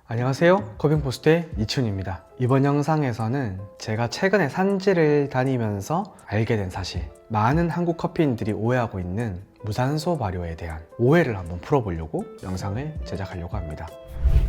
안녕하세요, 커빙포스트의 이춘입니다. 이번 영상에서는 제가 최근에 산지를 다니면서 알게 된 사실, 많은 한국 커피인들이 오해하고 있는 무산소 발효에 대한 오해를 한번 풀어보려고 영상을 제작하려고 합니다.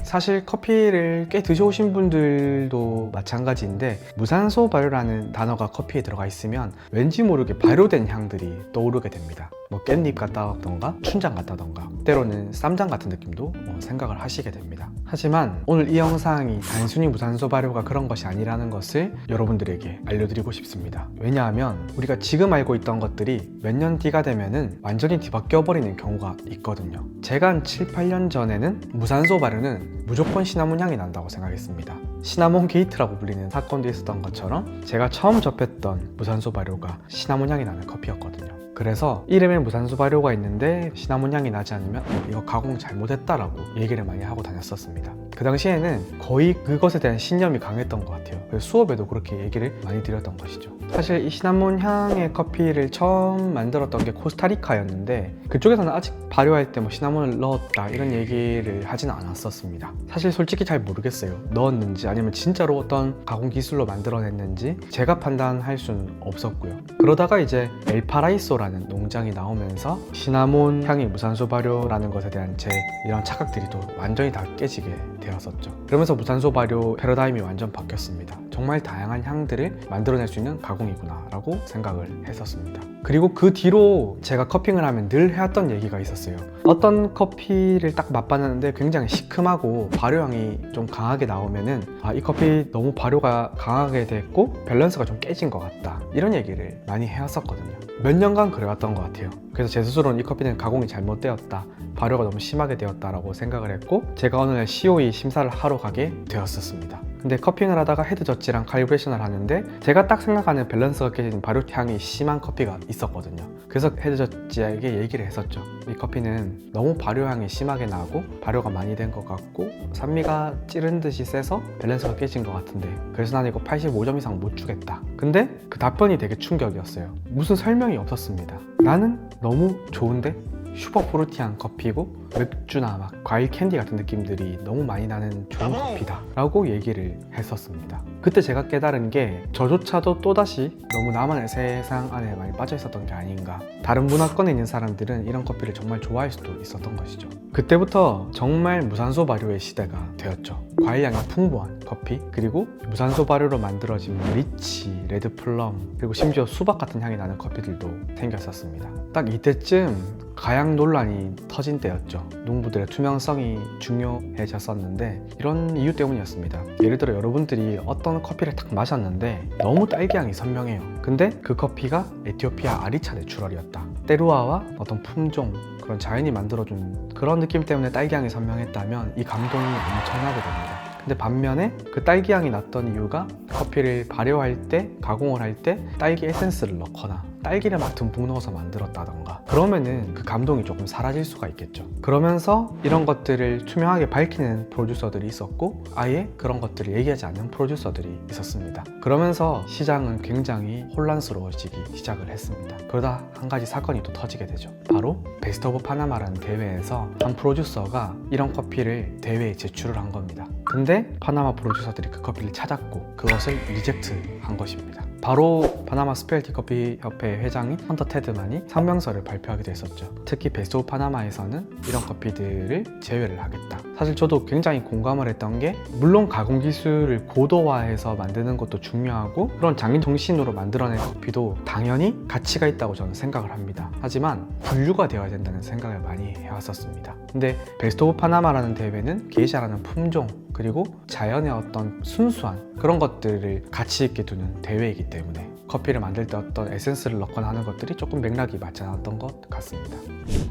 사실 커피를 꽤 드셔오신 분들도 마찬가지인데, 무산소 발효라는 단어가 커피에 들어가 있으면 왠지 모르게 발효된 향들이 떠오르게 됩니다. 깻잎 같다던가 춘장 같다던가 때로는 쌈장 같은 느낌도 생각을 하시게 됩니다. 하지만 오늘 이 영상이 단순히 무산소 발효가 그런 것이 아니라는 것을 여러분들에게 알려드리고 싶습니다. 왜냐하면 우리가 지금 알고 있던 것들이 몇 년 뒤가 되면은 완전히 뒤바뀌어 버리는 경우가 있거든요. 제가 한 7, 8년 전에는 무산소 발효는 무조건 시나몬 향이 난다고 생각했습니다. 시나몬 게이트라고 불리는 사건도 있었던 것처럼 제가 처음 접했던 무산소 발효가 시나몬 향이 나는 커피였거든요. 그래서 이름에 무산소 발효가 있는데 시나몬 향이 나지 않으면 이거 가공 잘못했다라고 얘기를 많이 하고 다녔었습니다. 그 당시에는 거의 그것에 대한 신념이 강했던 것 같아요. 그래서 수업에도 그렇게 얘기를 많이 드렸던 것이죠. 사실 이 시나몬 향의 커피를 처음 만들었던 게 코스타리카였는데, 그쪽에서는 아직 발효할 때 시나몬을 넣었다 이런 얘기를 하지는 않았었습니다. 사실 솔직히 잘 모르겠어요. 넣었는지 아니면 진짜로 어떤 가공 기술로 만들어냈는지 제가 판단할 수는 없었고요. 그러다가 이제 엘파라이소라는 농장이 나오면서 시나몬 향이 무산소 발효라는 것에 대한 제 이런 착각들이 또 완전히 다 깨지게 되었었죠. 그러면서 무산소 발효 패러다임이 완전 바뀌었습니다. 정말 다양한 향들을 만들어낼 수 있는 가공이구나 라고 생각을 했었습니다. 그리고 그 뒤로 제가 커핑을 하면 늘 해왔던 얘기가 있었어요. 어떤 커피를 딱 맛봤는데 굉장히 시큼하고 발효향이 좀 강하게 나오면은 이 커피 너무 발효가 강하게 됐고 밸런스가 좀 깨진 것 같다, 이런 얘기를 많이 해왔었거든요. 몇 년간 그래왔던 것 같아요. 그래서 제 스스로는 이 커피는 가공이 잘못되었다, 발효가 너무 심하게 되었다라고 생각을 했고, 제가 어느 날 COE 심사를 하러 가게 되었었습니다. 근데 커핑을 하다가 헤드 저지랑 칼리브레이션을 하는데 제가 딱 생각하는 밸런스가 깨진 발효향이 심한 커피가 있었거든요. 그래서 헤드 저지에게 얘기를 했었죠. 이 커피는 너무 발효향이 심하게 나고 발효가 많이 된 것 같고 산미가 찌른 듯이 세서 밸런스가 깨진 것 같은데, 그래서 난 이거 85점 이상 못 주겠다. 근데 그 답변이 되게 충격이었어요. 무슨 설명이 없었습니다. 나는 너무 좋은데 슈퍼 프루티한 커피고 맥주나 과일 캔디 같은 느낌들이 너무 많이 나는 좋은 커피다 라고 얘기를 했었습니다. 그때 제가 깨달은 게 저조차도 또다시 너무 나만의 세상 안에 많이 빠져 있었던 게 아닌가. 다른 문화권에 있는 사람들은 이런 커피를 정말 좋아할 수도 있었던 것이죠. 그때부터 정말 무산소 발효의 시대가 되었죠. 과일향이 풍부한 커피, 그리고 무산소 발효로 만들어진 리치, 레드 플럼, 그리고 심지어 수박 같은 향이 나는 커피들도 생겼었습니다. 딱 이때쯤 가양 논란이 터진 때였죠. 농부들의 투명성이 중요해졌었는데, 이런 이유 때문이었습니다. 예를 들어 여러분들이 어떤 커피를 딱 마셨는데 너무 딸기향이 선명해요. 근데 그 커피가 에티오피아 아리차 내추럴이었다. 때루아와 어떤 품종, 그런 자연이 만들어준 그런 느낌 때문에 딸기향이 선명했다면 이 감동이 엄청나게 됩니다. 근데 반면에 그 딸기향이 났던 이유가 커피를 발효할 때, 가공을 할 때 딸기 에센스를 넣거나 딸기를 막 듬뿍 넣어서 만들었다던가, 그러면은 그 감동이 조금 사라질 수가 있겠죠. 그러면서 이런 것들을 투명하게 밝히는 프로듀서들이 있었고, 아예 그런 것들을 얘기하지 않는 프로듀서들이 있었습니다. 그러면서 시장은 굉장히 혼란스러워지기 시작을 했습니다. 그러다 한 가지 사건이 또 터지게 되죠. 바로 베스트 오브 파나마라는 대회에서 한 프로듀서가 이런 커피를 대회에 제출을 한 겁니다. 근데 파나마 프로듀서들이 그 커피를 찾았고 그것을 리젝트한 것입니다. 바로 파나마 스페셜티 커피 협회 회장인 헌터 테드만이 성명서를 발표하기도 했었죠. 특히 베스트 오브 파나마에서는 이런 커피들을 제외를 하겠다. 사실 저도 굉장히 공감을 했던 게, 물론 가공 기술을 고도화해서 만드는 것도 중요하고 그런 장인 정신으로 만들어낸 커피도 당연히 가치가 있다고 저는 생각을 합니다. 하지만 분류가 되어야 된다는 생각을 많이 해왔었습니다. 근데 베스트 오브 파나마라는 대회는 게이샤라는 품종, 그리고 자연의 어떤 순수한 그런 것들을 가치 있게 두는 대회이기 때문에 커피를 만들 때 어떤 에센스를 넣거나 하는 것들이 조금 맥락이 맞지 않았던 것 같습니다.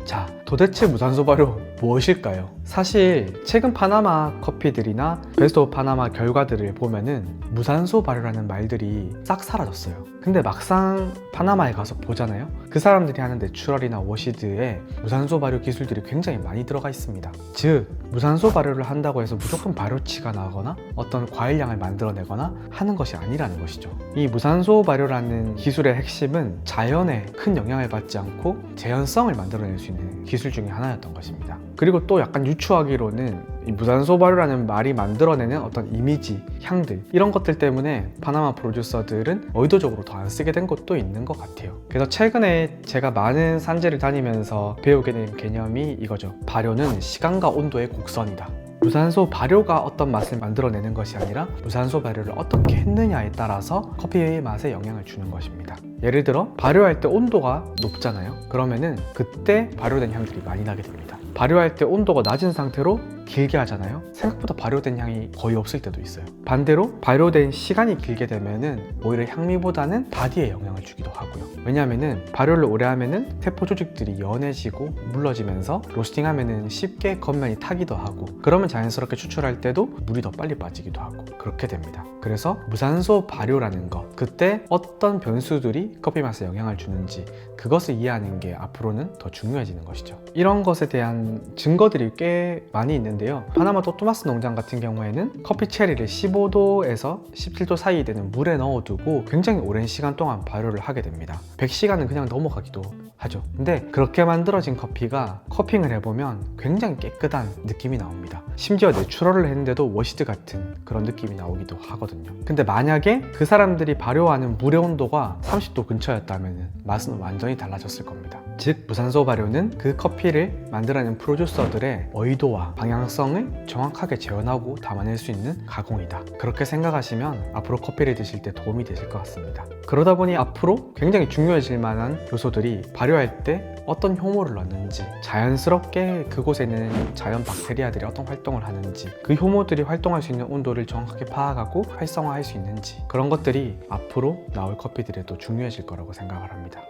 자, 도대체 무산소 발효 무엇일까요? 사실 최근 파나마 커피들이나 베스트 오브 파나마 결과들을 보면은 무산소 발효라는 말들이 싹 사라졌어요. 근데 막상 파나마에 가서 보잖아요. 그 사람들이 하는 내추럴이나 워시드에 무산소 발효 기술들이 굉장히 많이 들어가 있습니다. 즉, 무산소 발효를 한다고 해서 무조건 발효치가 나거나 어떤 과일향을 만들어내거나 하는 것이 아니라는 것이죠. 이 무산소 발효라는 기술의 핵심은 자연에 큰 영향을 받지 않고 재현성을 만들어낼 수 있는 기술 중에 하나였던 것입니다. 그리고 또 약간 유추하기로는 이 무산소 발효라는 말이 만들어내는 어떤 이미지, 향들 이런 것들 때문에 파나마 프로듀서들은 의도적으로 더 안 쓰게 된 것도 있는 것 같아요. 그래서 최근에 제가 많은 산지를 다니면서 배우게 된 개념이 이거죠. 발효는 시간과 온도의 곡선이다. 무산소 발효가 어떤 맛을 만들어내는 것이 아니라 무산소 발효를 어떻게 했느냐에 따라서 커피의 맛에 영향을 주는 것입니다. 예를 들어 발효할 때 온도가 높잖아요. 그러면은 그때 발효된 향들이 많이 나게 됩니다. 발효할 때 온도가 낮은 상태로 길게 하잖아요. 생각보다 발효된 향이 거의 없을 때도 있어요. 반대로 발효된 시간이 길게 되면은 오히려 향미보다는 바디에 영향을 주기도 하고요. 왜냐하면은 발효를 오래 하면은 세포 조직들이 연해지고 물러지면서 로스팅하면은 쉽게 겉면이 타기도 하고, 그러면 자연스럽게 추출할 때도 물이 더 빨리 빠지기도 하고 그렇게 됩니다. 그래서 무산소 발효라는 것, 그때 어떤 변수들이 커피 맛에 영향을 주는지 그것을 이해하는 게 앞으로는 더 중요해지는 것이죠. 이런 것에 대한 증거들이 꽤 많이 있는데요. 파나마 토마스 농장 같은 경우에는 커피 체리를 15도에서 17도 사이 되는 물에 넣어두고 굉장히 오랜 시간 동안 발효를 하게 됩니다. 100시간은 그냥 넘어가기도 하죠. 근데 그렇게 만들어진 커피가 커핑을 해보면 굉장히 깨끗한 느낌이 나옵니다. 심지어 내추럴을 했는데도 워시드 같은 그런 느낌이 나오기도 하거든요. 근데 만약에 그 사람들이 발효하는 물의 온도가 30도 근처였다면 맛은 완전히 달라졌을 겁니다. 즉 무산소 발효는 그 커피를 만들어내는 프로듀서들의 의도와 방향성을 정확하게 재현하고 담아낼 수 있는 가공이다. 그렇게 생각하시면 앞으로 커피를 드실 때 도움이 되실 것 같습니다. 그러다 보니 앞으로 굉장히 중요해질 만한 요소들이 발효할 때 어떤 효모를 넣는지, 자연스럽게 그곳에 있는 자연 박테리아들이 어떤 활동을 하는지, 그 효모들이 활동할 수 있는 온도를 정확하게 파악하고 활성화할 수 있는지, 그런 것들이 앞으로 나올 커피들에도 중요해질 거라고 생각을 합니다.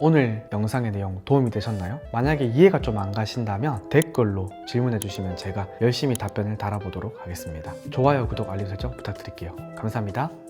오늘 영상의 내용 도움이 되셨나요? 만약에 이해가 좀 안 가신다면 댓글로 질문해 주시면 제가 열심히 답변을 달아보도록 하겠습니다. 좋아요, 구독, 알림 설정 부탁드릴게요. 감사합니다.